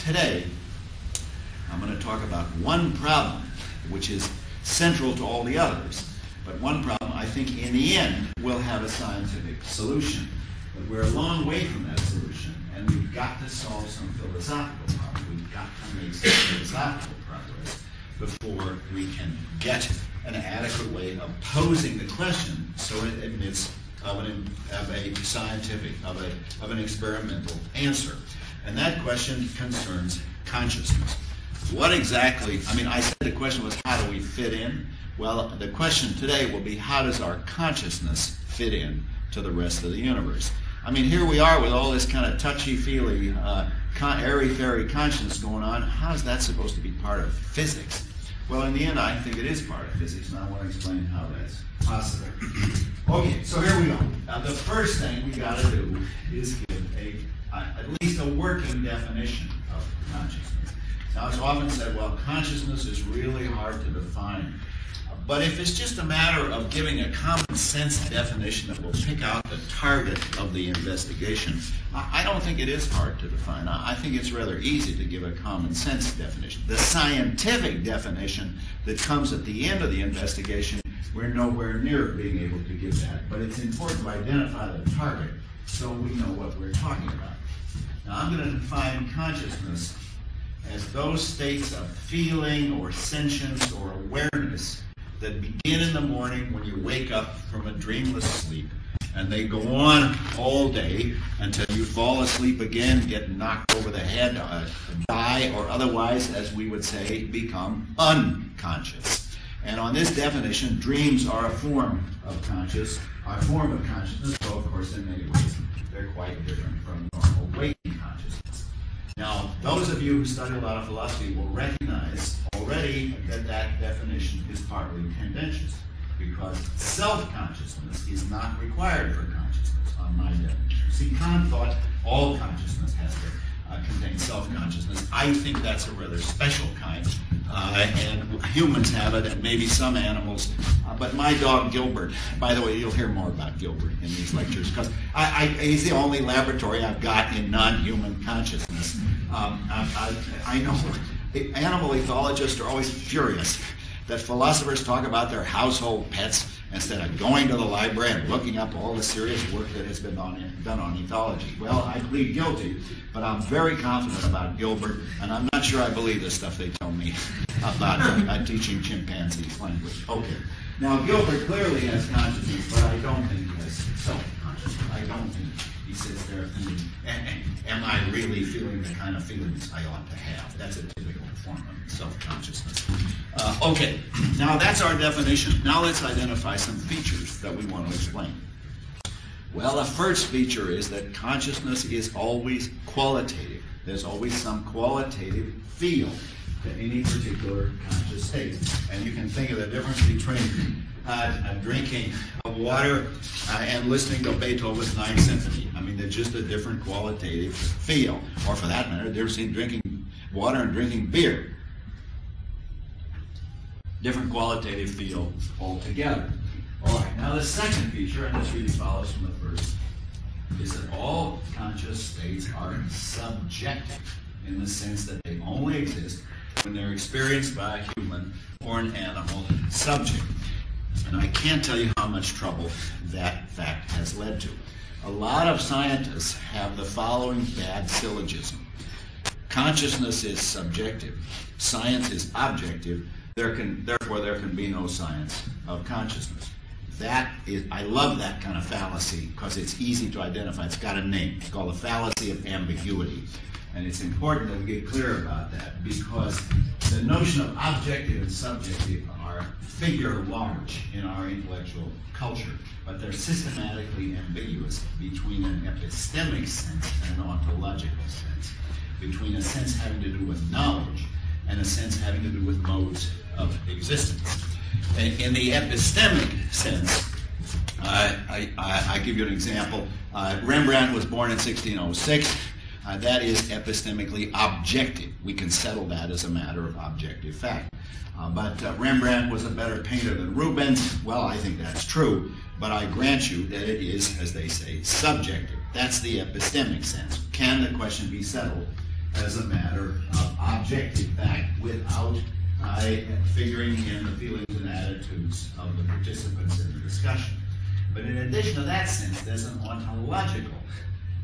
today I'm going to talk about one problem which is central to all the others, but one problem I think in the end will have a scientific solution. But we're a long way from that solution, and we've got to solve some philosophical problems. We've got to make some philosophical progress before we can get an adequate way of posing the question so it admits of a scientific, of an experimental answer. And that question concerns consciousness. What exactly, I said the question was how do we fit in? Well, the question today will be how does our consciousness fit in to the rest of the universe? Here we are with all this kind of touchy-feely, airy-fairy consciousness going on. How is that supposed to be part of physics? Well, in the end, I think it is part of physics, and I want to explain how that's possible. Okay, so here we go. Now, the first thing we got to do is give at least a working definition of consciousness. Now, it's often said, well, consciousness is really hard to define. But if it's just a matter of giving a common sense definition that will pick out the target of the investigation, I don't think it is hard to define. I think it's rather easy to give a common sense definition. The scientific definition that comes at the end of the investigation, we're nowhere near being able to give that. But it's important to identify the target so we know what we're talking about. Now, I'm going to define consciousness as those states of feeling or sentience or awareness that begin in the morning when you wake up from a dreamless sleep, and they go on all day until you fall asleep again, get knocked over the head, die, or otherwise, as we would say, become unconscious. And on this definition, dreams are a form of consciousness, so of course in many ways they're quite different from normal waking consciousness. Now, those of you who study a lot of philosophy will recognize already that that definition is partly tendentious, because self-consciousness is not required for consciousness on my definition. See, Kant thought all consciousness has to contain self-consciousness. I think that's a rather special kind, and humans have it, and maybe some animals. But my dog Gilbert, by the way, you'll hear more about Gilbert in these lectures, because he's the only laboratory I've got in non-human consciousness. I know animal ethologists are always furious that philosophers talk about their household pets instead of going to the library and looking up all the serious work that has been done on ethology. Well, I plead guilty, but I'm very confident about Gilbert, and I'm not sure I believe the stuff they tell me about teaching chimpanzees language. Okay. Now, Gilbert clearly has consciousness, but I don't think he has self-consciousness. I don't think he sits there thinking, am I really feeling the kind of feelings I ought to have? That's a typical form of self-consciousness. Okay, now that's our definition. Now let's identify some features that we want to explain. Well, the first feature is that consciousness is always qualitative. There's always some qualitative feel to any particular conscious state. And you can think of the difference between drinking water and listening to Beethoven's Ninth Symphony. They're just a different qualitative feel. Or for that matter, the difference between drinking water and drinking beer. Different qualitative feel altogether. All right, now the second feature, and this really follows from the first, is that all conscious states are subjective in the sense that they only exist when they're experienced by a human or an animal subject. And I can't tell you how much trouble that fact has led to. A lot of scientists have the following bad syllogism. Consciousness is subjective. Science is objective. Therefore, there can be no science of consciousness. I love that kind of fallacy because it's easy to identify. It's got a name. It's called the fallacy of ambiguity. And it's important that we get clear about that because the notion of objective and subjective are figure large in our intellectual culture, but they're systematically ambiguous between an epistemic sense and an ontological sense, between a sense having to do with knowledge and a sense having to do with modes of existence. In the epistemic sense, I give you an example. Rembrandt was born in 1606. That is epistemically objective. We can settle that as a matter of objective fact. But Rembrandt was a better painter than Rubens. Well, I think that's true, but I grant you that it is, as they say, subjective. That's the epistemic sense. Can the question be settled as a matter of objective fact without figuring in the feelings and attitudes of the participants in the discussion. But in addition to that sense, there's an ontological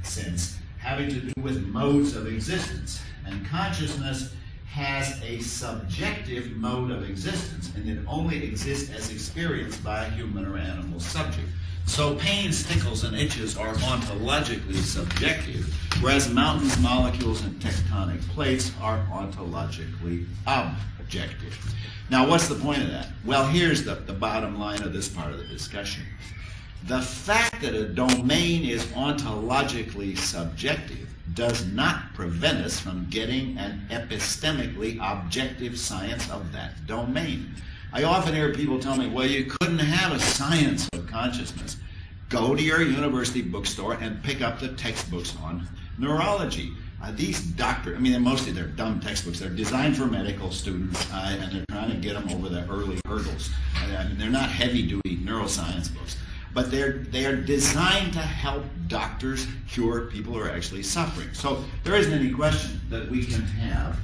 sense having to do with modes of existence. And consciousness has a subjective mode of existence, and it only exists as experienced by a human or animal subject. So pains, tickles, and itches are ontologically subjective, whereas mountains, molecules, and tectonic plates are ontologically objective. Now, what's the point of that? Well, here's the bottom line of this part of the discussion. The fact that a domain is ontologically subjective does not prevent us from getting an epistemically objective science of that domain. I often hear people tell me, well, you couldn't have a science of consciousness. Go to your university bookstore and pick up the textbooks on neurology. These doctors, mostly they're dumb textbooks. They're designed for medical students, and they're trying to get them over the early hurdles. They're not heavy-duty neuroscience books. But they are designed to help doctors cure people who are actually suffering. So there isn't any question that we can have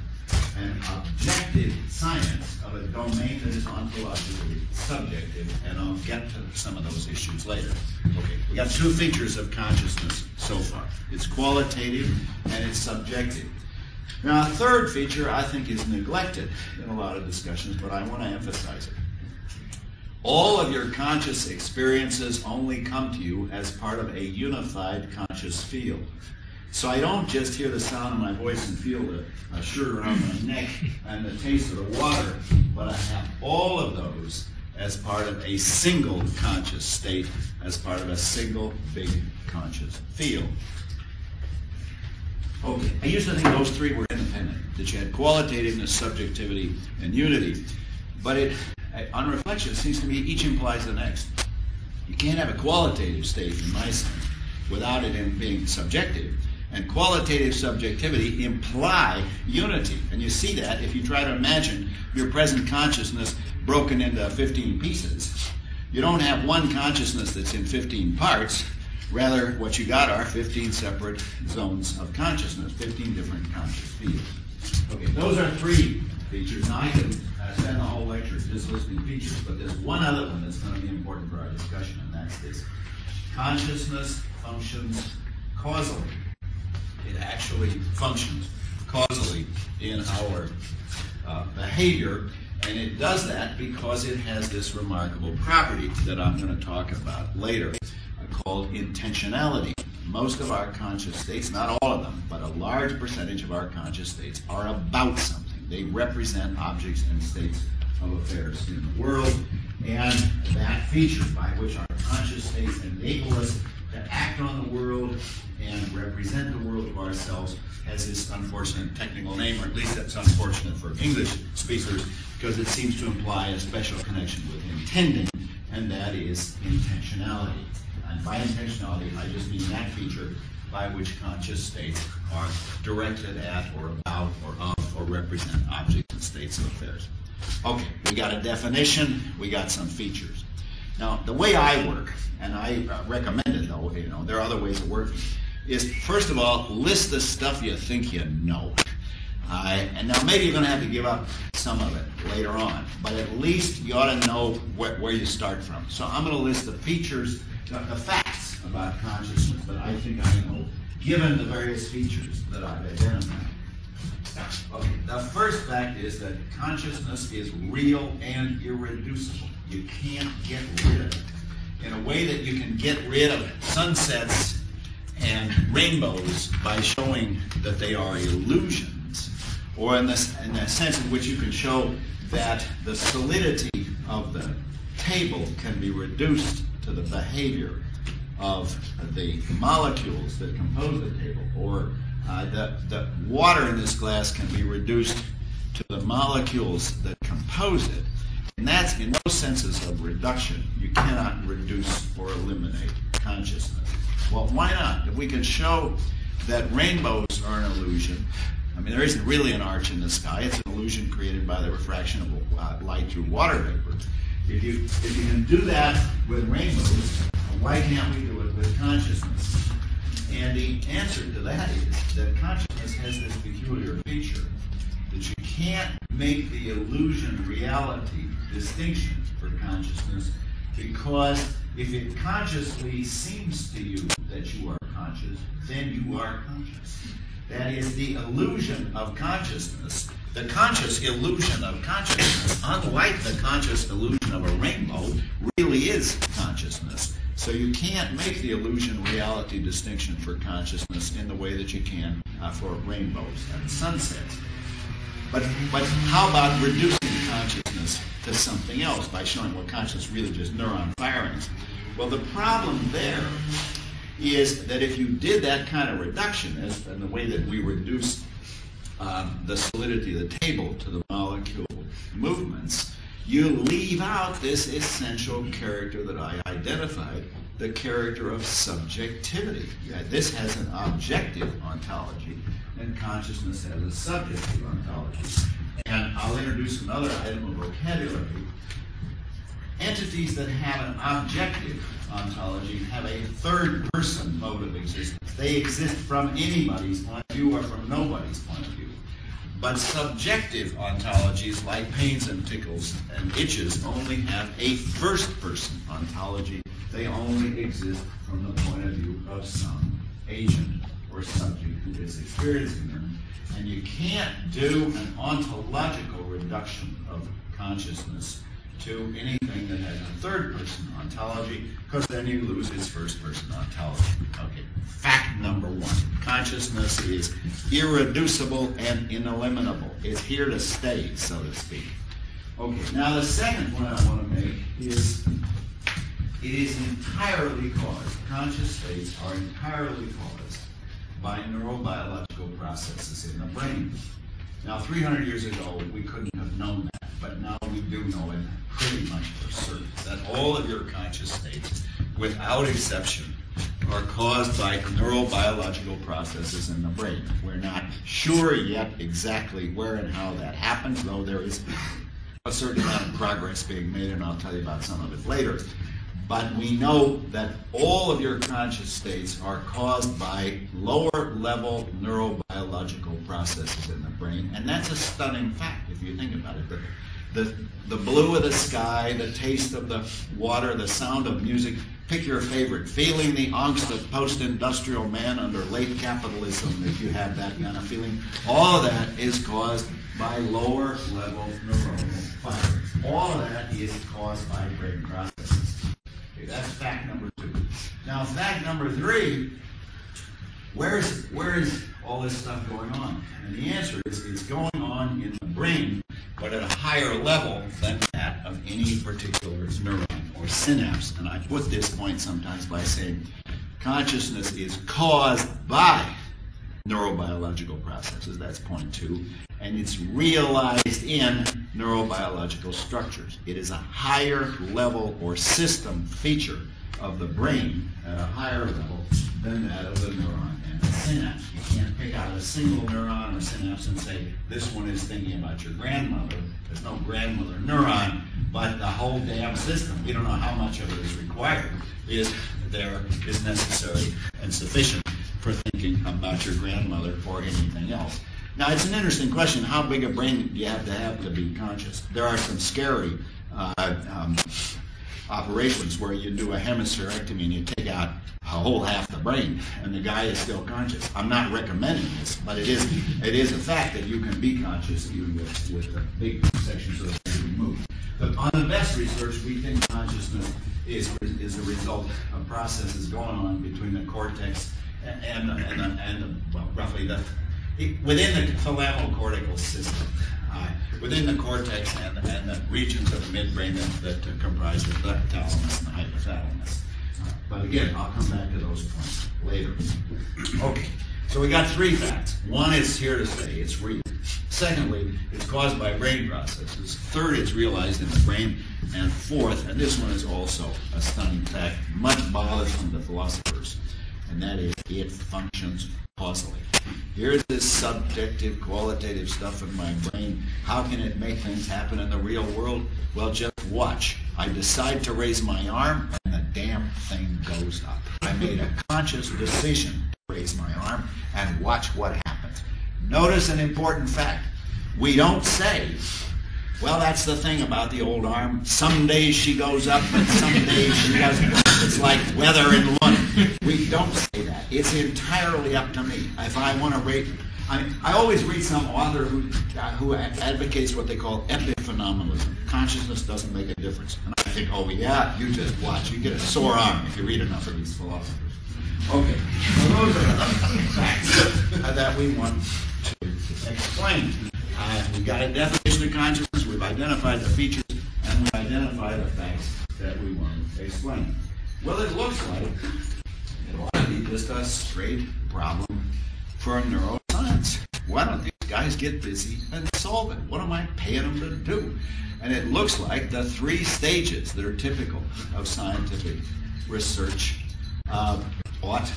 an objective science of a domain that is ontologically subjective, and I'll get to some of those issues later. Okay, we got two features of consciousness so far. It's qualitative and it's subjective. Now, a third feature I think is neglected in a lot of discussions, but I want to emphasize it. All of your conscious experiences only come to you as part of a unified conscious field. So I don't just hear the sound of my voice and feel the shirt around my neck and the taste of the water, but I have all of those as part of a single conscious state, as part of a single big conscious field. Okay, I used to think those three were independent, that you had qualitativeness, subjectivity, and unity, but on reflection, it seems to me each implies the next. You can't have a qualitative state, in my sense, without it being subjective. And qualitative subjectivity imply unity. And you see that if you try to imagine your present consciousness broken into 15 pieces. You don't have one consciousness that's in 15 parts. Rather, what you got are 15 separate zones of consciousness, 15 different conscious fields. Okay, those are three features. Now, I could spend the whole lecture just listing features, but there's one other one that's going to be important for our discussion, and that's this. Consciousness functions causally. It actually functions causally in our behavior, and it does that because it has this remarkable property that I'm going to talk about later, called intentionality. Most of our conscious states, not all of them, but a large percentage of our conscious states are about something. They represent objects and states of affairs in the world, and that feature by which our conscious states enable us to act on the world and represent the world to ourselves has this unfortunate technical name, or at least that's unfortunate for English speakers, because it seems to imply a special connection with intending, and that is intentionality. And by intentionality, I just mean that feature by which conscious states are directed at or about or of or represent objects and states of affairs. Okay, we got a definition, we got some features. Now, the way I work, and I recommend it though, there are other ways of working, is first of all, list the stuff you think you know. And now maybe you're going to have to give up some of it later on, but at least you ought to know where you start from. So I'm going to list the features, the facts about consciousness that I think I know, given the various features that I've identified. Okay, the first fact is that consciousness is real and irreducible. You can't get rid of it. In a way that you can get rid of sunsets and rainbows by showing that they are illusions, or in the sense in which you can show that the solidity of the table can be reduced to the behavior of the molecules that compose the table, or the water in this glass can be reduced to the molecules that compose it. And that's, in those senses of reduction, you cannot reduce or eliminate consciousness. Well, why not? If we can show that rainbows are an illusion, there isn't really an arch in the sky. It's an illusion created by the refraction of light through water vapor. If you can do that with rainbows, why can't we do it with consciousness? And the answer to that is that consciousness consciousness has this peculiar feature that you can't make the illusion reality distinction for consciousness, because if it consciously seems to you that you are conscious, then you are conscious. That is, the illusion of consciousness, the conscious illusion of consciousness, unlike the conscious illusion of a rainbow, really is consciousness. So you can't make the illusion reality distinction for consciousness in the way that you can for rainbows and sunsets. But how about reducing consciousness to something else by showing what consciousness really just neuron firings? Well, the problem there is that if you did that kind of reduction, as in the way that we reduce the solidity of the table to the molecule movements, you leave out this essential character that I identified, the character of subjectivity. Yeah, this has an objective ontology, and consciousness has a subjective ontology. And I'll introduce another item of vocabulary. Entities that have an objective ontology have a third-person mode of existence. They exist from anybody's point of view or from nobody's point of view. But subjective ontologies like pains and tickles and itches only have a first-person ontology. They only exist from the point of view of some agent or subject who is experiencing them. And you can't do an ontological reduction of consciousness to anything that has a third-person ontology, because then you lose its first-person ontology. Okay, fact number one. Consciousness is irreducible and ineliminable. It's here to stay, so to speak. Okay, now the second point I want to make is it is entirely caused, conscious states are entirely caused by neurobiological processes in the brain. Now, 300 years ago, we couldn't have known that, but now we do know it pretty much for certain, that all of your conscious states, without exception, are caused by neurobiological processes in the brain. We're not sure yet exactly where and how that happens, though there is a certain amount of progress being made, and I'll tell you about some of it later. But we know that all of your conscious states are caused by lower-level neurobiological processes in the brain, and that's a stunning fact if you think about it. The blue of the sky, the taste of the water, the sound of music, pick your favorite. Feeling the angst of post-industrial man under late capitalism, if you have that kind of feeling. All of that is caused by lower-level neuronal firings. All of that is caused by brain processes. Okay, that's fact number two. Now, fact number three, where is all this stuff going on? And the answer is it's going on in the brain, but at a higher level than that of any particular neuron or synapse. And I put this point sometimes by saying consciousness is caused by neurobiological processes. That's point two. And it's realized in neurobiological structures. It is a higher level or system feature of the brain at a higher level than that of the neuron and the synapse. You can't pick out a single neuron or synapse and say, this one is thinking about your grandmother. There's no grandmother neuron, but the whole damn system, we don't know how much of it is required, is necessary and sufficient for thinking about your grandmother or anything else. Now, it's an interesting question. How big a brain do you have to be conscious? There are some scary operations where you do a hemispherectomy and you take out a whole half the brain, and the guy is still conscious. I'm not recommending this, but it is a fact that you can be conscious even with the big sections of the brain removed. But on the best research, we think consciousness is a result of processes going on between the cortex and roughly within the thalamocortical system, within the cortex and the regions of the midbrain that comprise the thalamus and the hypothalamus. But again, I'll come back to those points later. Okay, so we got three facts. One is here to stay, it's real. Secondly, it's caused by brain processes. Third, it's realized in the brain. And fourth, and this one is also a stunning fact, much bothersome to philosophers, and that is it functions causally. Here's this subjective, qualitative stuff in my brain. How can it make things happen in the real world? Well, just watch. I decide to raise my arm, and the damn thing goes up. I made a conscious decision to raise my arm, and watch what happens. Notice an important fact. We don't say, well, that's the thing about the old arm. Some days she goes up and some days she doesn't. It's like weather in Lund. We don't say that. It's entirely up to me. If I want to rate, I always read some author who advocates what they call epiphenomenalism. Consciousness doesn't make a difference. And I think, oh yeah, you just watch. You get a sore arm if you read enough of these philosophers. Okay, so those are the facts that we want to explain. We've got a definition of consciousness, we've identified the features, and we've identified the facts that we want to explain. Well, it looks like it ought to be just a straight problem for neuroscience. Why don't these guys get busy and solve it? What am I paying them to do? And it looks like the three stages that are typical of scientific research ought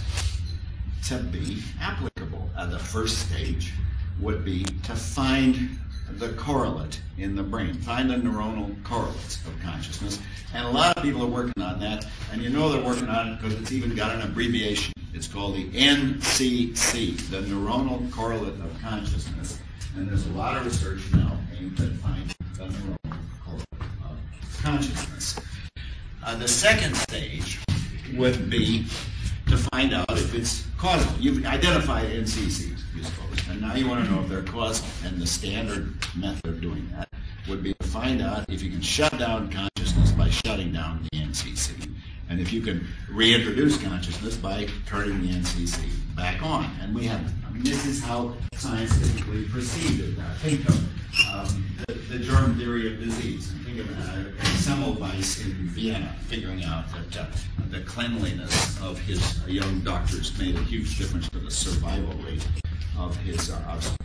to be applicable. The first stage would be to find the correlate in the brain, find the neuronal correlates of consciousness. And a lot of people are working on that, and you know they're working on it because it's even got an abbreviation. It's called the NCC, the neuronal correlate of consciousness. And there's a lot of research now aimed at finding the neuronal correlate of consciousness. The second stage would be to find out if it's causal. You've identified NCCs, you suppose, and now you want to know if they're causal. And the standard method of doing that would be to find out if you can shut down consciousness by shutting down the NCC, and if you can reintroduce consciousness by turning the NCC back on. And we have, this is how scientifically proceeded. Think of the germ theory of disease. And think of Semmelweis in Vienna figuring out that the cleanliness of his young doctors made a huge difference to the survival rate of his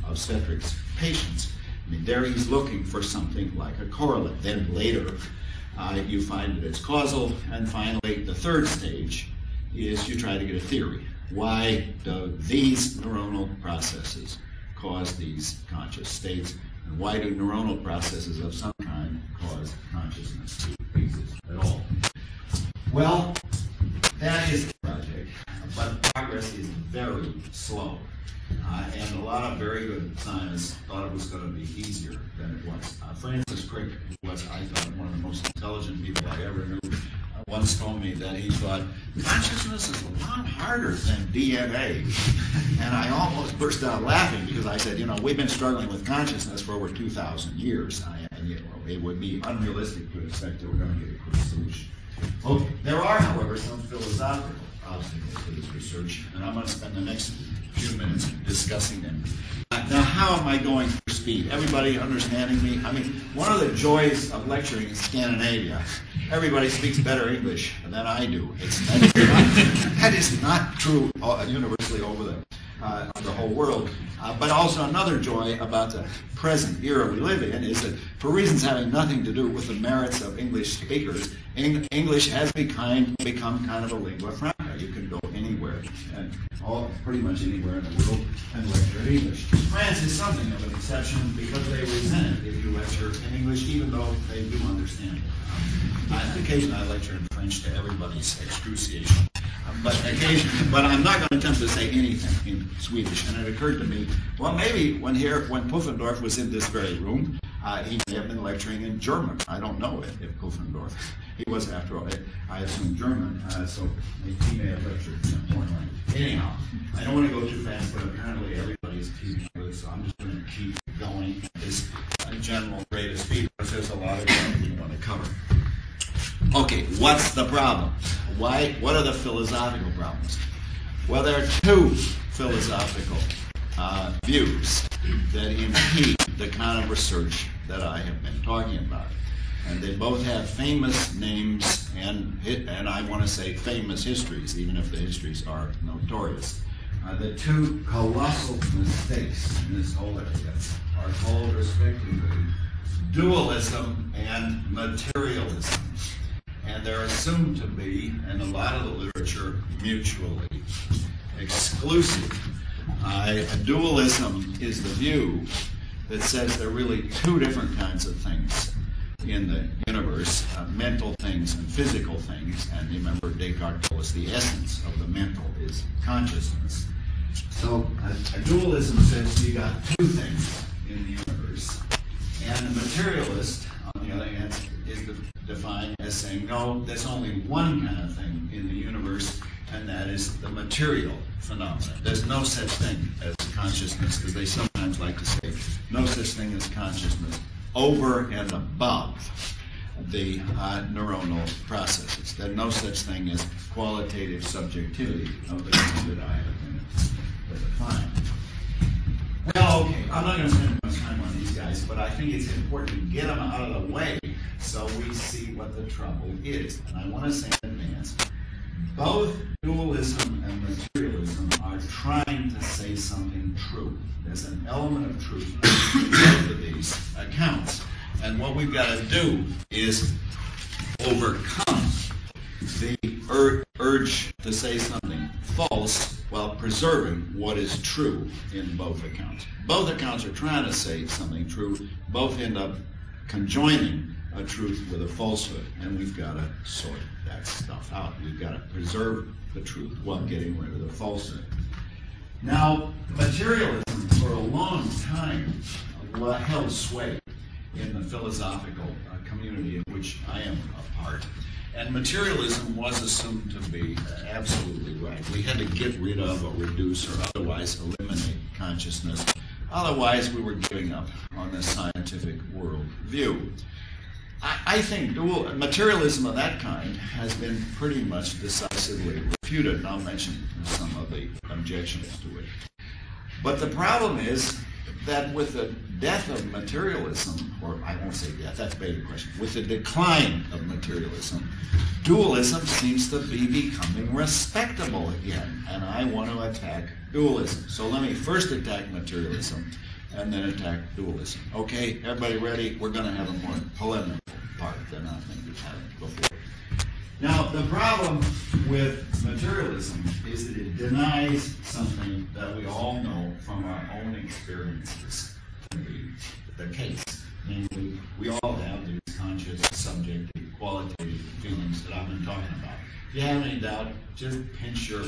obstetrics patients. I mean, there he's looking for something like a correlate. Then later, you find that it's causal. And finally, the third stage is you try to get a theory. Why do these neuronal processes cause these conscious states? And why do neuronal processes of some kind cause consciousness to exist at all? Well, that is the project, but progress is very slow. And a lot of very good scientists thought it was going to be easier than it was. Francis Crick, who was, I thought, one of the most intelligent people I ever knew, once told me that he thought consciousness is a lot harder than DNA. And I almost burst out laughing because I said, you know, we've been struggling with consciousness for over 2,000 years. And you know, it would be unrealistic to expect that we're going to get a quick solution. Okay. There are, however, some philosophical obstacles to this research, and I'm going to spend the next few minutes discussing them. Now, how am I going for speed? Everybody understanding me? I mean, one of the joys of lecturing in Scandinavia, everybody speaks better English than I do. That is not true universally over the whole world. But also another joy about the present era we live in is that for reasons having nothing to do with the merits of English speakers, English has become kind of a lingua franca. You can go anywhere, and pretty much anywhere in the world, and lecture in English. France is something of an exception because they resent it if you lecture in English, even though they do understand it. Occasionally I lecture in French to everybody's excruciation. But I'm not going to attempt to say anything in Swedish. And it occurred to me, well, maybe when Pufendorf was in this very room, he may have been lecturing in German. I don't know if Pufendorf. He was, after all, I assume German, so he may have lectured in a foreign language. Anyhow, I don't want to go too fast, but apparently everybody's keeping this, so I'm just going to keep going at this general rate of speed, because there's a lot of ground we want to cover. Okay, what's the problem? What are the philosophical problems? Well, there are two philosophical views that impede the kind of research that I have been talking about. And they both have famous names and I want to say famous histories, even if the histories are notorious. The two colossal mistakes in this whole area are called, respectively, dualism and materialism. And they're assumed to be, in a lot of the literature, mutually exclusive. Dualism is the view that says there are really two different kinds of things in the universe, mental things and physical things. And remember, Descartes told us the essence of the mental is consciousness. So a dualism says you got two things in the universe. And the materialist, on the other hand, is defined as saying, no, there's only one kind of thing in the universe, and that is the material phenomenon. There's no such thing as consciousness, as they sometimes like to say, no such thing as consciousness over and above the neuronal processes. There's no such thing as qualitative subjectivity of the kind that I have been defined. Well, okay, I'm not going to spend much time on these guys, but I think it's important to get them out of the way so we see what the trouble is. And I want to say in advance, both dualism and materialism are trying to say something true. There's an element of truth in both of these accounts. And what we've got to do is overcome the urge to say something false while preserving what is true in both accounts. Both accounts are trying to say something true. Both end up conjoining a truth with a falsehood, and we've got to sort that stuff out. We've got to preserve the truth while getting rid of the falsehood. Now, materialism for a long time held sway in the philosophical community in which I am a part. And materialism was assumed to be absolutely right. We had to get rid of or reduce or otherwise eliminate consciousness. Otherwise, we were giving up on the scientific world view. I think materialism of that kind has been pretty much decisively refuted, and I'll mention some of the objections to it. But the problem is that with the death of materialism, or I won't say death, that's a better question, with the decline of materialism, dualism seems to be becoming respectable again, and I want to attack dualism. So let me first attack materialism, and then attack dualism. Okay, everybody ready? We're going to have a more polemical part than I think we've had before. Now, the problem with materialism is that it denies something that we all know from our own experiences to be the case. Namely, we all have these conscious, subjective, qualitative feelings that I've been talking about. If you have any doubt, just pinch your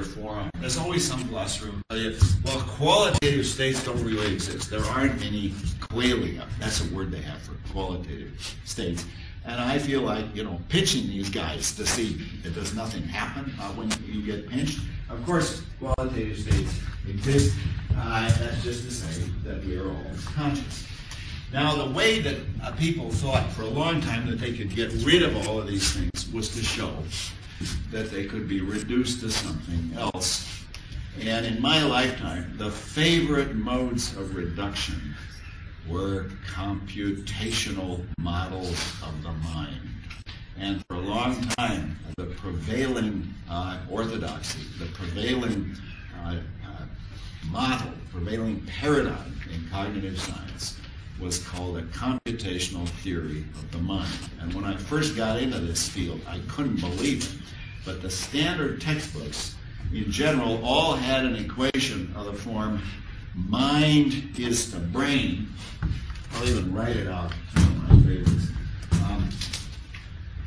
forearm. There's always some philosopher who will tell you, well, qualitative states don't really exist. There aren't any qualia. That's a word they have for qualitative states. And I feel like, pinching these guys to see that does nothing happen when you get pinched. Of course, qualitative states exist. That's just to say that we are all conscious. Now, the way that people thought for a long time that they could get rid of all of these things was to show that they could be reduced to something else. And in my lifetime, the favorite modes of reduction were computational models of the mind. And for a long time, the prevailing orthodoxy, the prevailing model, prevailing paradigm in cognitive science was called a computational theory of the mind. And when I first got into this field, I couldn't believe it. But the standard textbooks, in general, all had an equation of the form mind is to brain. I'll even write it out. One of my favorites.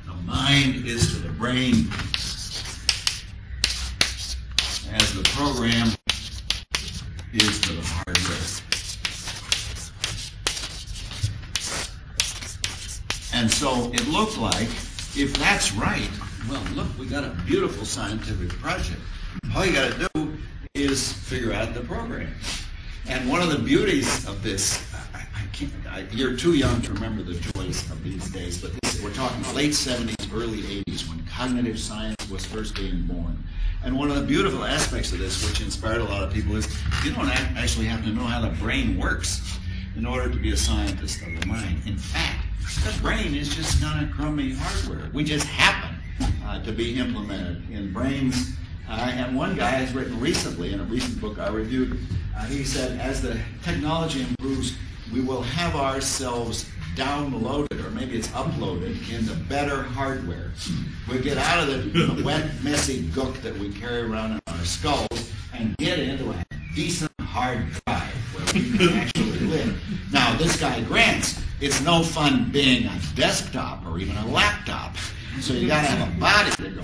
The mind is to the brain as the program is to the hardware. And so it looked like, if that's right, well, look, we got a beautiful scientific project. All you got to do is figure out the program. And one of the beauties of this, you're too young to remember the joys of these days, but we're talking late 70s, early 80s, when cognitive science was first being born. And one of the beautiful aspects of this, which inspired a lot of people, is you don't actually have to know how the brain works in order to be a scientist of the mind. In fact, the brain is just kind of crummy hardware. We just happen to be implemented in brains. And one guy has written recently, in a recent book I reviewed, he said, as the technology improves, we will have ourselves downloaded, or maybe it's uploaded, into better hardware. We'll get out of the wet, messy gook that we carry around in our skulls and get into a decent hard drive where we can actually live. Now, this guy grants it's no fun being a desktop or even a laptop. So you got to have a body to go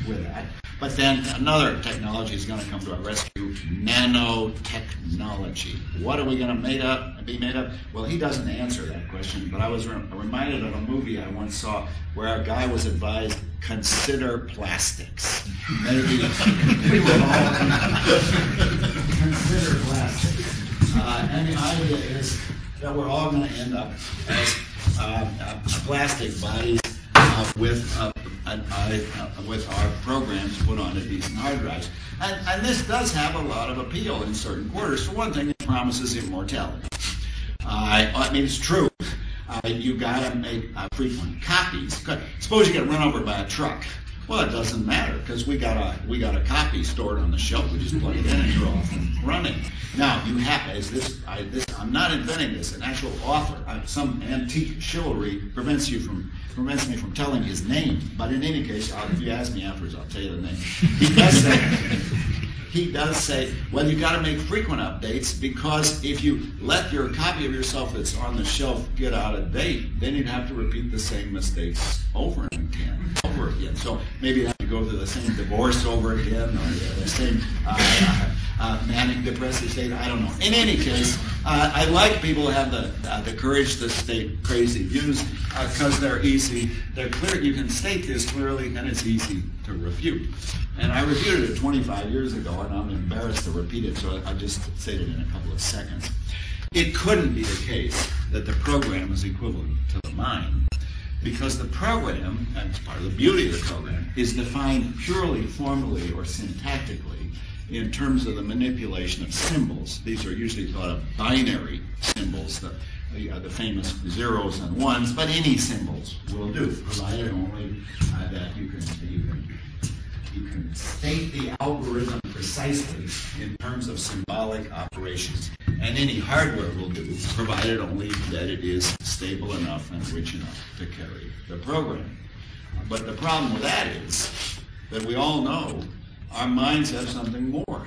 with that. But then another technology is going to come to our rescue, nanotechnology. What are we going to be made of? Well, he doesn't answer that question, but I was reminded of a movie I once saw where a guy was advised, consider plastics. Maybe we will all consider plastics. And the idea is that we're all going to end up as plastic bodies with our programs put onto decent hard drives. And this does have a lot of appeal in certain quarters. For one thing, it promises immortality. I mean, it's true. You got to make frequent copies. Suppose you get run over by a truck. Well, it doesn't matter because we got a copy stored on the shelf. We just plug it in and you're off and running. Now you have I'm not inventing this. An actual author, some antique chivalry prevents me from telling his name. But in any case, if you ask me afterwards, I'll tell you the name. He does say, well, you got to make frequent updates because if you let your copy of yourself that's on the shelf get out of date, then you'd have to repeat the same mistakes over again. So maybe you have to go through the same divorce over again or the same manic depressive state. I don't know. In any case, I like people who have the courage to state crazy views because they're easy. They're clear. You can state this clearly, and it's easy to refute. And I refuted it 25 years ago, and I'm embarrassed to repeat it, so I'll just say it in a couple of seconds. It couldn't be the case that the program is equivalent to the mind, because the program, and it's part of the beauty of the program, is defined purely formally or syntactically in terms of the manipulation of symbols. These are usually thought of binary symbols, the famous zeros and ones, but any symbols will do, provided only that you can state the algorithm precisely in terms of symbolic operations. And any hardware will do, provided only that it is stable enough and rich enough to carry the program. But the problem with that is that we all know our minds have something more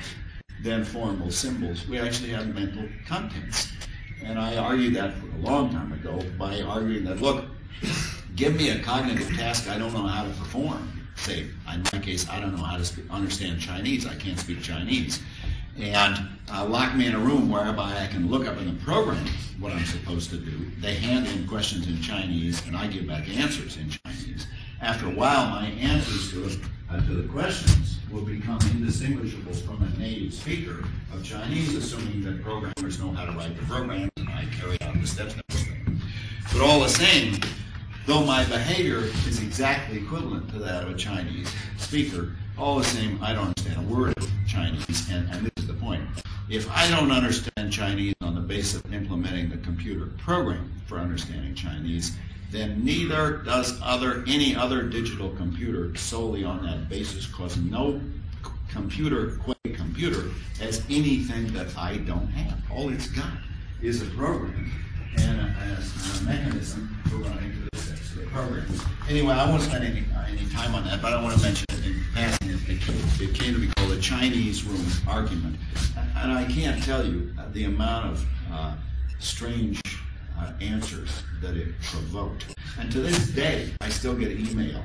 than formal symbols. We actually have mental contents. And I argued that for a long time ago by arguing that, look, give me a cognitive task I don't know how to perform. Say, in my case, I don't know how to understand Chinese. I can't speak Chinese. And lock me in a room whereby I can look up in the program what I'm supposed to do. They hand in questions in Chinese, and I give back answers in Chinese. After a while, my answers to the questions will become indistinguishable from a native speaker of Chinese, assuming that programmers know how to write the programs, and I carry out the steps necessary. But all the same, though my behavior is exactly equivalent to that of a Chinese speaker, all the same, I don't understand a word of Chinese, and this is the point. If I don't understand Chinese on the basis of implementing the computer program for understanding Chinese, then neither does any other digital computer solely on that basis, because no computer has anything that I don't have. All it's got is a program and a mechanism for running the steps of the program. Anyway, I won't spend any time on that, but I want to mention it in passing. It came to be called the Chinese room argument. And I can't tell you the amount of strange answers that it provoked. And to this day, I still get email.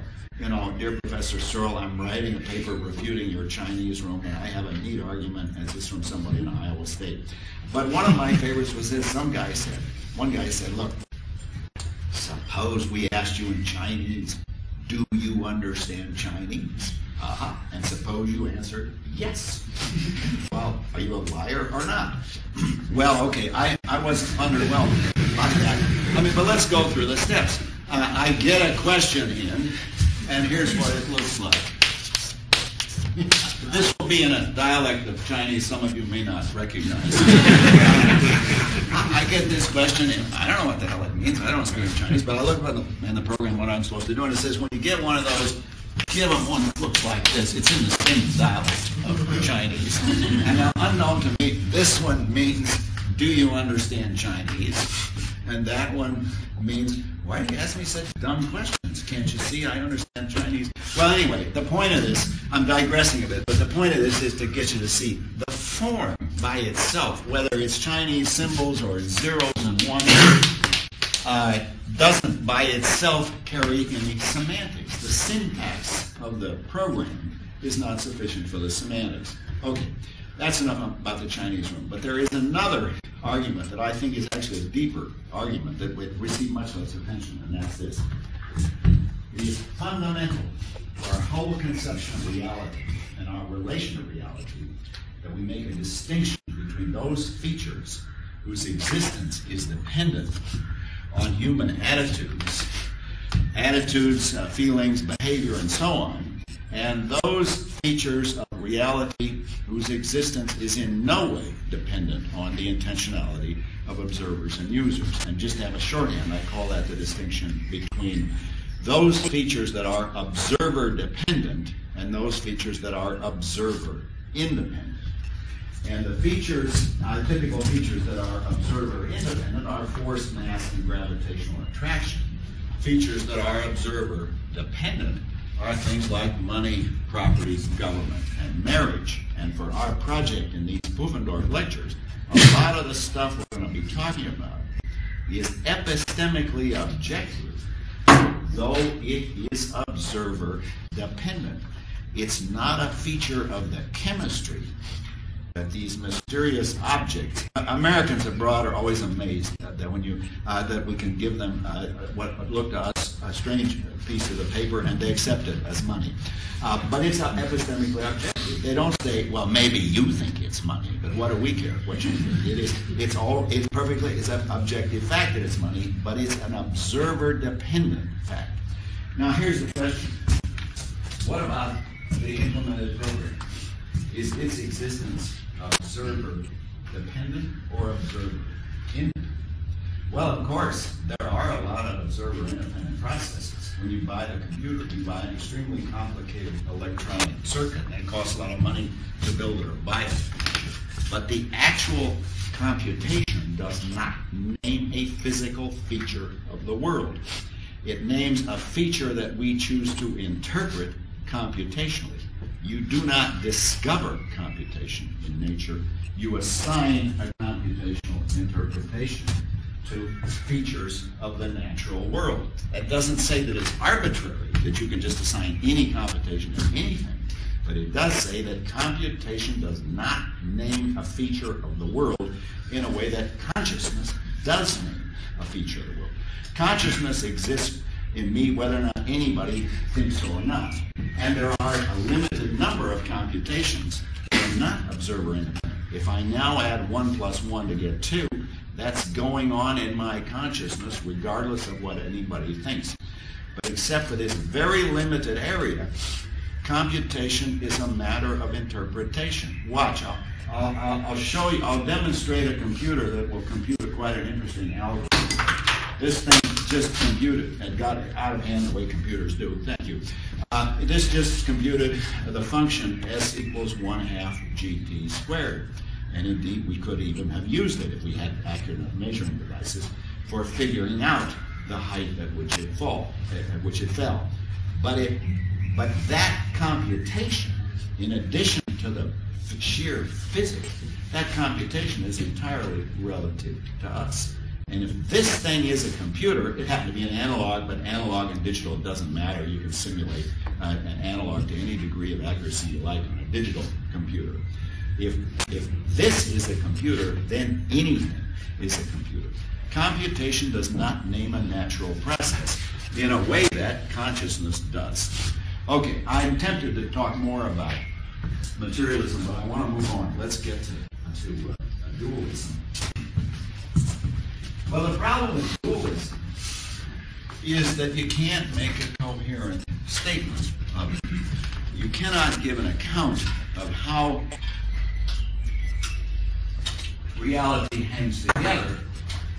Dear Professor Searle, I'm writing a paper refuting your Chinese room, and I have a neat argument, and this is from somebody in Iowa State. But one of my favorites was this. One guy said, look, suppose we asked you in Chinese, do you understand Chinese? And suppose you answered yes. Well, are you a liar or not? Well, okay, I was underwhelmed by that. But let's go through the steps. I get a question in, and here's what it looks like. This will be in a dialect of Chinese some of you may not recognize. I get this question, and I don't know what the hell it means. I don't speak Chinese, but I look up in the program what I'm supposed to do, and it says when you get one of those, give them one that looks like this. It's in the same dialect of Chinese. And now, unknown to me, this one means, do you understand Chinese? And that one means, why do you ask me such dumb questions? Can't you see I understand Chinese? Well, anyway, the point of this, I'm digressing a bit, but the point of this is to get you to see the form by itself, whether it's Chinese symbols or zeros and ones, doesn't by itself carry any semantics. The syntax of the program is not sufficient for the semantics. Okay, that's enough about the Chinese room. But there is another argument that I think is actually a deeper argument that would receive much less attention, and that's this. It is fundamental to our whole conception of reality and our relation to reality that we make a distinction between those features whose existence is dependent on human attitudes, feelings, behavior, and so on, and those features of reality whose existence is in no way dependent on the intentionality of observers and users. And just to have a shorthand, I call that the distinction between those features that are observer-dependent and those features that are observer-independent. And the features, typical features that are observer-independent are force, mass, and gravitational attraction. Features that are observer-dependent are things like money, property, government, and marriage. And for our project in these Pufendorf lectures, a lot of the stuff we're going to be talking about is epistemically objective, though it is observer-dependent. It's not a feature of the chemistry that these mysterious objects. Americans abroad are always amazed that when you that we can give them what looked to us a strange piece of the paper and they accept it as money. But it's epistemically objective. They don't say, well, maybe you think it's money, but what do we care what you think? It's an objective fact that it's money, but it's an observer-dependent fact. Now here's the question: what about the implemented program? Is its existence observer-dependent or observer-independent? Well, of course, there are a lot of observer-independent processes. When you buy the computer, you buy an extremely complicated electronic circuit, and it costs a lot of money to build it or buy it. But the actual computation does not name a physical feature of the world. It names a feature that we choose to interpret computationally. You do not discover computation in nature. You assign a computational interpretation to features of the natural world. That doesn't say that it's arbitrary, that you can just assign any computation to anything, but it does say that computation does not name a feature of the world in a way that consciousness does name a feature of the world. Consciousness exists in me whether or not anybody thinks so or not. And there are a limited number of computations that are not observer-independent. If I now add 1 plus 1 to get 2, that's going on in my consciousness regardless of what anybody thinks. But except for this very limited area, computation is a matter of interpretation. Watch, I'll show you, I'll demonstrate a computer that will compute quite an interesting algorithm. This thing just computed and got out of hand the way computers do. Thank you. This just computed the function s equals 1/2 gt squared. And indeed, we could even have used it if we had accurate measuring devices for figuring out the height at which it fell. But that computation, in addition to the sheer physics, that computation is entirely relative to us. And if this thing is a computer, it happened to be an analog, but analog and digital, it doesn't matter. You can simulate an analog to any degree of accuracy you like on a digital computer. If this is a computer, then anything is a computer. Computation does not name a natural process in a way that consciousness does. Okay, I'm tempted to talk more about materialism, but I want to move on. Let's get to dualism. Well, the problem with dualism is that you can't make a coherent statement of it. You cannot give an account of how reality hangs together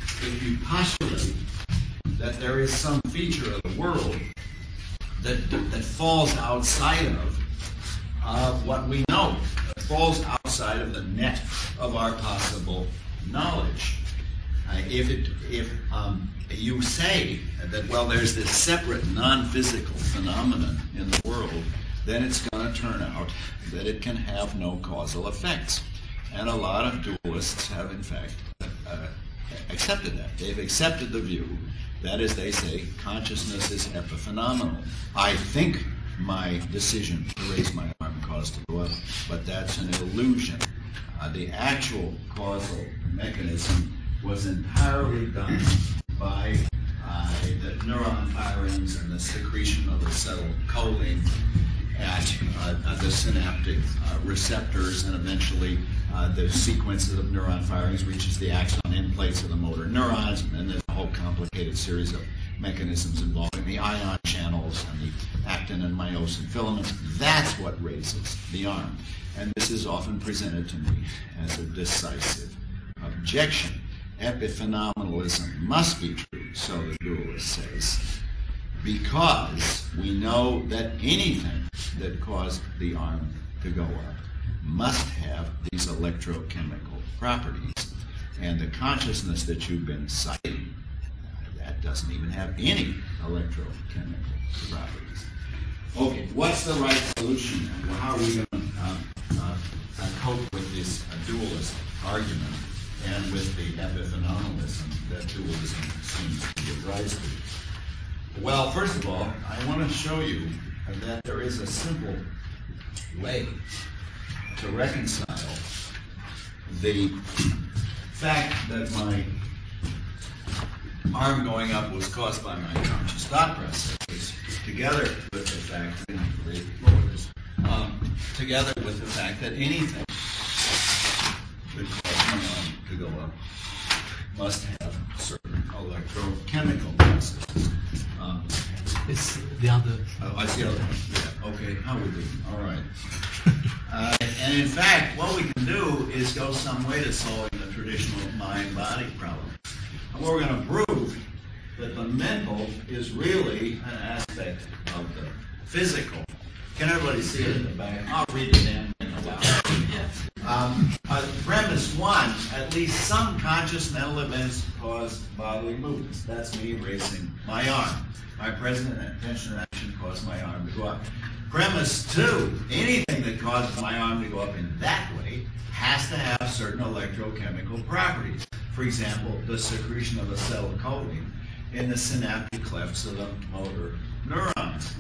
if you postulate that there is some feature of the world that falls outside of what we know, that falls outside of the net of our possible knowledge. If you say that, well, there's this separate non-physical phenomenon in the world, then it's going to turn out that it can have no causal effects. And a lot of dualists have, in fact, accepted that. They've accepted the view That is, they say, consciousness is epiphenomenal. I think my decision to raise my arm caused to go up, but that's an illusion. The actual causal mechanism was entirely done by the neuron firings and the secretion of acetylcholine at the synaptic receptors, and eventually the sequence of neuron firings reaches the axon end plates of the motor neurons, and then there's a whole complicated series of mechanisms involving the ion channels and the actin and myosin filaments. That's what raises the arm. And this is often presented to me as a decisive objection. Epiphenomenalism must be true, so the dualist says, because we know that anything that caused the arm to go up must have these electrochemical properties. And the consciousness that you've been citing, that doesn't even have any electrochemical properties. Okay, what's the right solution? How are we going to cope with this dualist argument and with the epiphenomenalism that dualism seems to give rise to? Well, first of all, I want to show you that there is a simple way to reconcile the fact that my arm going up was caused by my conscious thought processes, together with the fact that anything that caused my arm to go up must have certain electrochemical processes. It's the other. I see the other one. Yeah. Okay. How we doing? All right. And in fact, what we can do is go some way to solving the traditional mind-body problem. And we're going to prove that the mental is really an aspect of the physical. Can everybody see it in the back? I'll read the damn thing aloud. Premise one, at least some conscious mental events cause bodily movements. That's me raising my arm. My present intention and action caused my arm to go up. Premise two, anything that causes my arm to go up in that way has to have certain electrochemical properties. For example, the secretion of acetylcholine in the synaptic clefts of the motor neurons.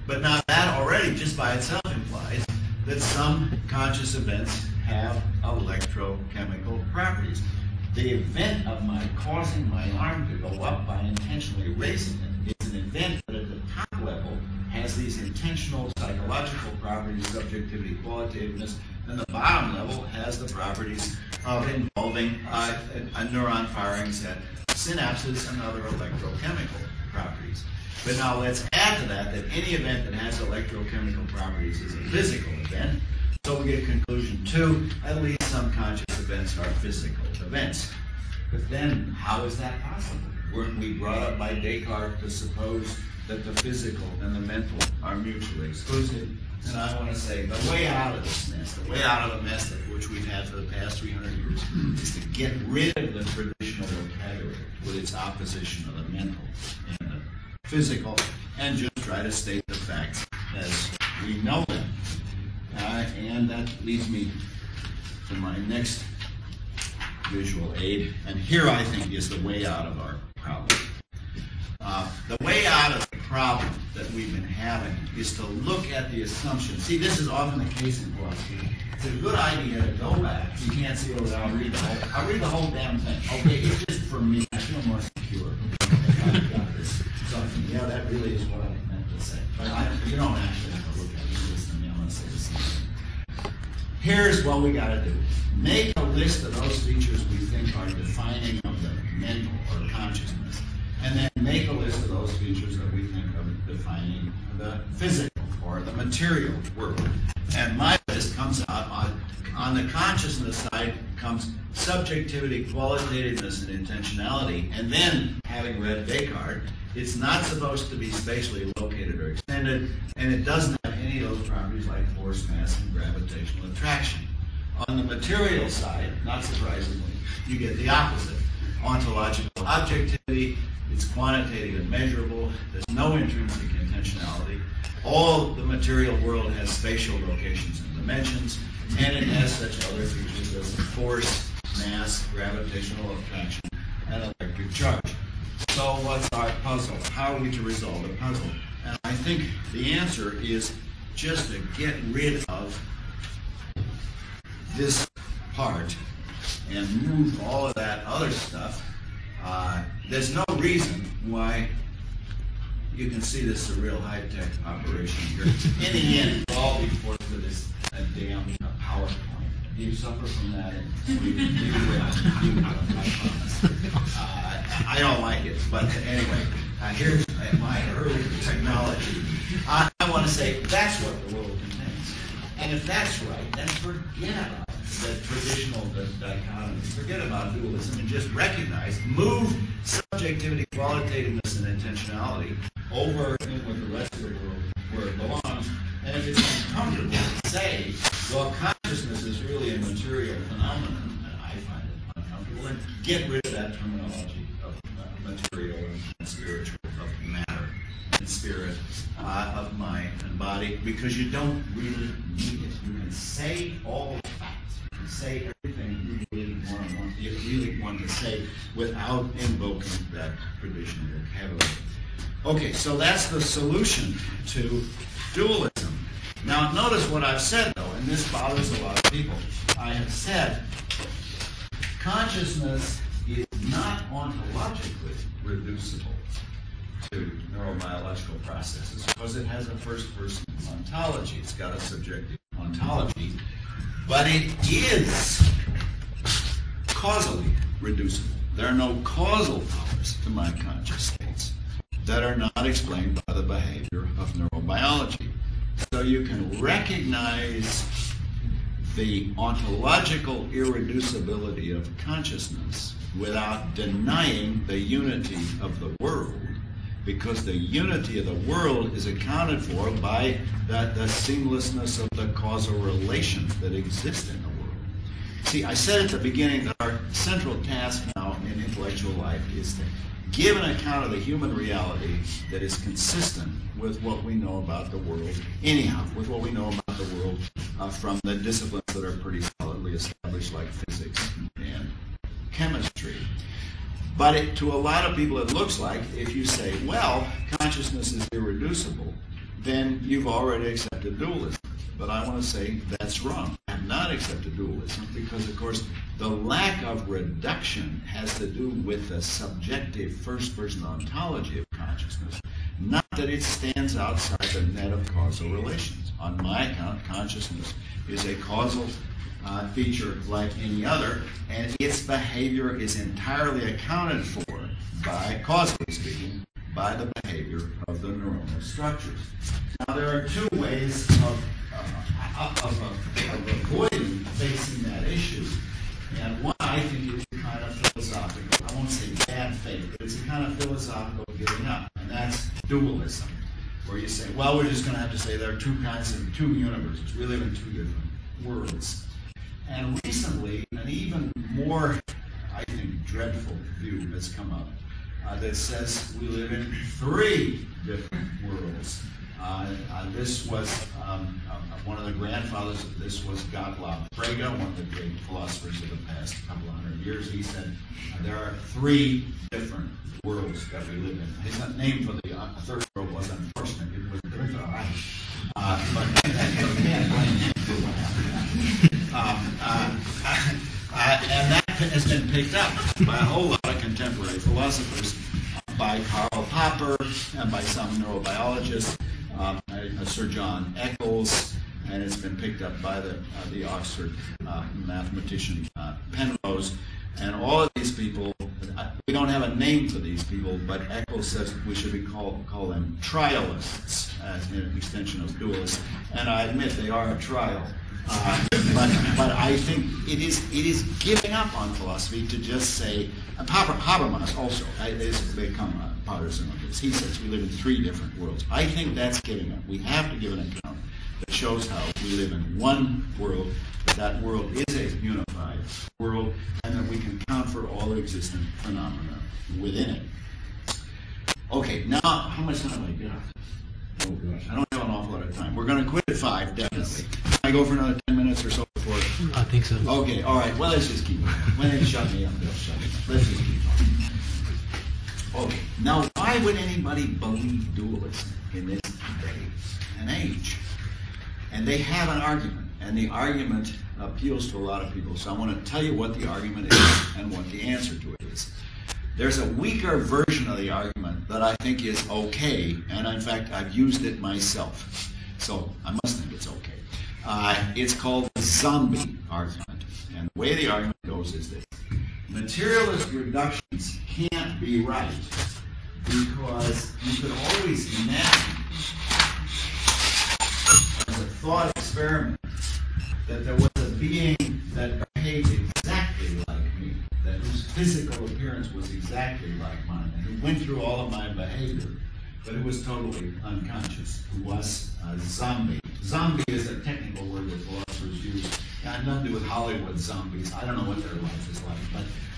But now that already, just by itself, implies that some conscious events have electrochemical properties. The event of my causing my arm to go up by intentionally raising it is an event that at the top level has these intentional psychological properties, subjectivity, qualitativeness, and the bottom level has the properties of involving neuron firings at synapses and other electrochemical properties. But now let's add to that any event that has electrochemical properties is a physical event. So we get conclusion two, at least some conscious events are physical events. But then, how is that possible? Weren't we brought up by Descartes to suppose that the physical and the mental are mutually exclusive? And I want to say the way out of this mess, the way out of the mess which we've had for the past 300 years, is to get rid of the traditional vocabulary with its opposition of the mental and the physical, and just try to state the facts as we know them. And that leads me to my next visual aid, and here I think is the way out of our problem. The way out of the problem that we've been having is to look at the assumption. See, this is often the case in philosophy. It's a good idea to go back. You can't see it, I'll read the whole. I'll read the whole damn thing. Okay, it's just for me. I feel more secure. I've got this. So yeah, that really is what I meant to say. But you don't actually have to look at it. Listen to me. I'm going to say the same thing. Here's what we got to do. Make a list of those features we think are defining of the mental or consciousness, and then make a list of those features that we think are defining the physical or the material world. And my list comes out on the consciousness side comes subjectivity, qualitativeness, and intentionality. And then, having read Descartes, it's not supposed to be spatially located or extended, and it doesn't have any of those properties like force, mass, and gravitational attraction. On the material side, not surprisingly, you get the opposite. Ontological objectivity, it's quantitative and measurable, there's no intrinsic intentionality. All the material world has spatial locations and dimensions, and it has such other features as force, mass, gravitational attraction, and electric charge. So what's our puzzle? How are we to resolve the puzzle? And I think the answer is just to get rid of this part and move all of that other stuff. There's no reason why you can see this is a real high-tech operation here. In the end, we'll all be forced to this damn PowerPoint. You suffer from that in Sweden. You will. I promise. I don't like it, but anyway, here's my early technology. I want to say that's what the world contains. And if that's right, then forget about the traditional dichotomy. Forget about dualism and just recognize, move subjectivity, qualitativeness, and intentionality over in with the rest of the world where it belongs. And if it's uncomfortable to say, well, consciousness is really a material phenomenon, and I find it uncomfortable, and get rid of that terminology of material and spiritual, of matter and spirit, of mind and body, because you don't really need it. You can say all the facts. You can say everything you really want to say without invoking that traditional vocabulary. Okay, so that's the solution to dualism. Now, notice what I've said, though, and this bothers a lot of people. I have said consciousness is not ontologically reducible to neurobiological processes because it has a first-person ontology. It's got a subjective ontology, but it is causally reducible. There are no causal powers to my conscious states that are not explained by the behavior of neurobiology. So you can recognize the ontological irreducibility of consciousness without denying the unity of the world, because the unity of the world is accounted for by the seamlessness of the causal relations that exist in the world. See, I said at the beginning that our central task now in intellectual life is to give an account of the human reality that is consistent with what we know about the world, anyhow, with what we know about the world from the disciplines that are pretty solidly established, like physics and chemistry. But to a lot of people, it looks like if you say, well, consciousness is irreducible, then you've already accepted dualism. But I want to say that's wrong. I have not accepted dualism because, of course, the lack of reduction has to do with the subjective first-person ontology of consciousness, not that it stands outside the net of causal relations. On my account, consciousness is a causal feature like any other, and its behavior is entirely accounted for by, causally speaking, by the behavior of the neuronal structures. Now, there are two ways of avoiding facing that issue, and one I think is kind of philosophical. I won't say bad faith, but it's a kind of philosophical giving up, and that's dualism, where you say, well, we're just going to have to say there are two universes. We live in two different worlds. And recently, an even more, I think, dreadful view has come up that says we live in three different worlds. This was, one of the grandfathers of this was Gottlob Frege, one of the great philosophers of the past couple of hundred years. He said there are three different worlds that we live in. His name for the third world was unfortunate. It was Dritter Reich. But you can't blame him for what happened. And that has been picked up by a whole lot of contemporary philosophers, by Karl Popper and by some neurobiologists, Sir John Eccles, and it's been picked up by the Oxford mathematician Penrose. And all of these people, we don't have a name for these people, but Eccles says we should call them trialists, as an extension of dualists. And I admit they are a trial. But I think it is giving up on philosophy to just say, Habermas also has become a partisan of this. He says we live in three different worlds. I think that's giving up. We have to give an account that shows how we live in one world, that world is a unified world, and that we can count for all existent phenomena within it. Okay, now, how much time do I get? Oh gosh, I don't have an awful lot of time. We're going to quit at 5, definitely. Can I go for another 10 minutes or so before? I think so. Okay, all right. Well, let's just keep going. When they shut me up, they'll shut me up. Let's just keep going. Okay, now why would anybody believe dualism in this day and age? And they have an argument, and the argument appeals to a lot of people. So I want to tell you what the argument is and what the answer to it is. There's a weaker version of the argument that I think is okay, and in fact I've used it myself. So I must think it's okay. It's called the zombie argument. And the way the argument goes is this. Materialist reductions can't be right because you could always imagine as a thought experiment that there was a being that behaved exactly like me, that whose physical appearance was exactly like mine, and who went through all of my behavior, but who was totally unconscious, who was a zombie. Zombie is a technical word that philosophers use. It had nothing to do with Hollywood zombies. I don't know what their life is like,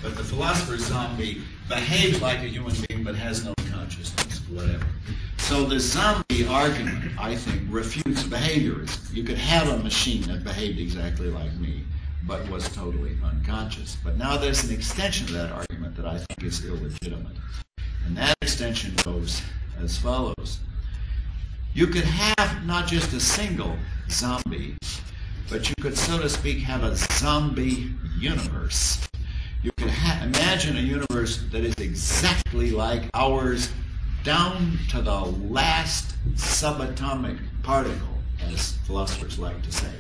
but the philosopher zombie behaves like a human being but has no consciousness, whatever. So the zombie argument, I think, refutes behaviorism. You could have a machine that behaved exactly like me, but was totally unconscious. But now there's an extension to that argument that I think is illegitimate. And that extension goes as follows. You could have not just a single zombie, but you could, so to speak, have a zombie universe. You could imagine a universe that is exactly like ours, down to the last subatomic particle, as philosophers like to say.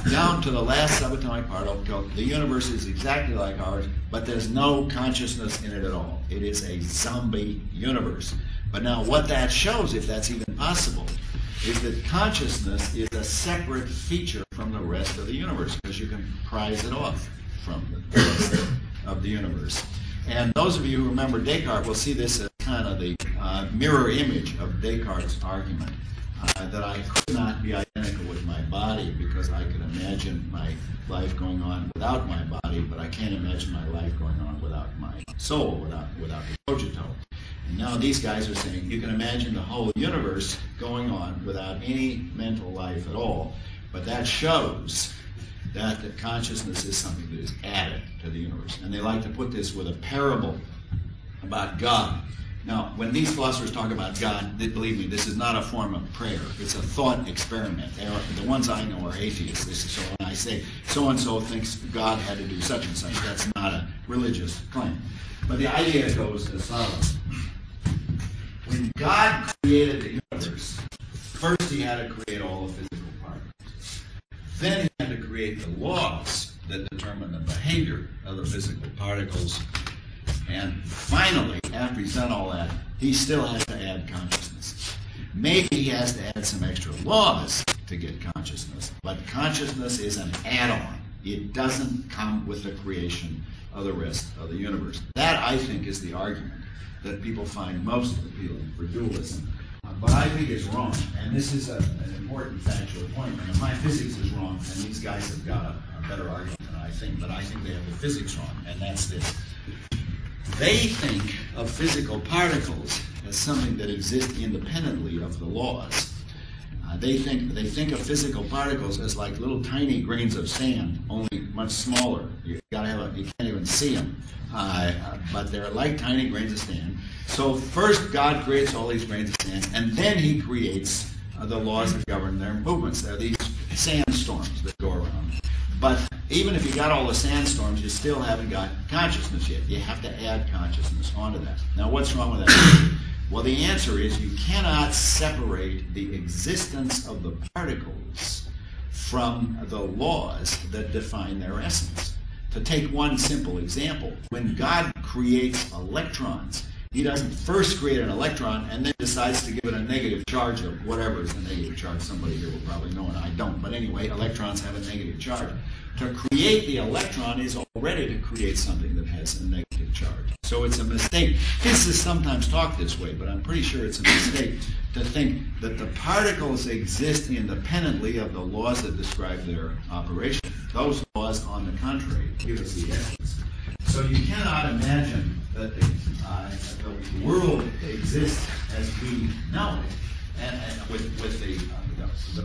Down to the last subatomic particle, the universe is exactly like ours, but there's no consciousness in it at all. It is a zombie universe. But now what that shows, if that's even possible, is that consciousness is a separate feature from the rest of the universe, because you can prize it off from the rest of the universe. And those of you who remember Descartes will see this as kind of the mirror image of Descartes' argument, that I could not be identical with my body because I could imagine my life going on without my body, but I can't imagine my life going on without my soul, without the cogito. And now these guys are saying you can imagine the whole universe going on without any mental life at all, but that shows that the consciousness is something that is added to the universe. And they like to put this with a parable about God. Now, when these philosophers talk about God, believe me, this is not a form of prayer. It's a thought experiment. The ones I know are atheists. So when I say so-and-so thinks God had to do such and such, that's not a religious claim. But the idea goes as follows. When God created the universe, first he had to create all the physical particles. Then he had to create the laws that determine the behavior of the physical particles. And finally, after he's done all that, he still has to add consciousness. Maybe he has to add some extra laws to get consciousness, but consciousness is an add-on. It doesn't come with the creation of the rest of the universe. That, I think, is the argument that people find most appealing for dualism. But I think it's wrong, and this is an important factual point. And my physics is wrong, and these guys have got a better argument than I think, but I think they have the physics wrong, and that's this. They think of physical particles as something that exists independently of the laws. They think of physical particles as like little tiny grains of sand, only much smaller. You can't even see them, but they're like tiny grains of sand. So first God creates all these grains of sand, and then he creates the laws that govern their movements. There are these sandstorms that go around. But even if you got all the sandstorms, you still haven't got consciousness yet. You have to add consciousness onto that. Now, what's wrong with that? Well, the answer is you cannot separate the existence of the particles from the laws that define their essence. To take one simple example, when God creates electrons, he doesn't first create an electron and then decides to give it a negative charge of whatever is the negative charge. Somebody here will probably know and I don't. But anyway, electrons have a negative charge. To create the electron is already to create something that has a negative charge. So it's a mistake. This is sometimes talked this way, but I'm pretty sure it's a mistake to think that the particles exist independently of the laws that describe their operation. Those laws, on the contrary, give us the essence. So you cannot imagine that the world exists as we know it, and with the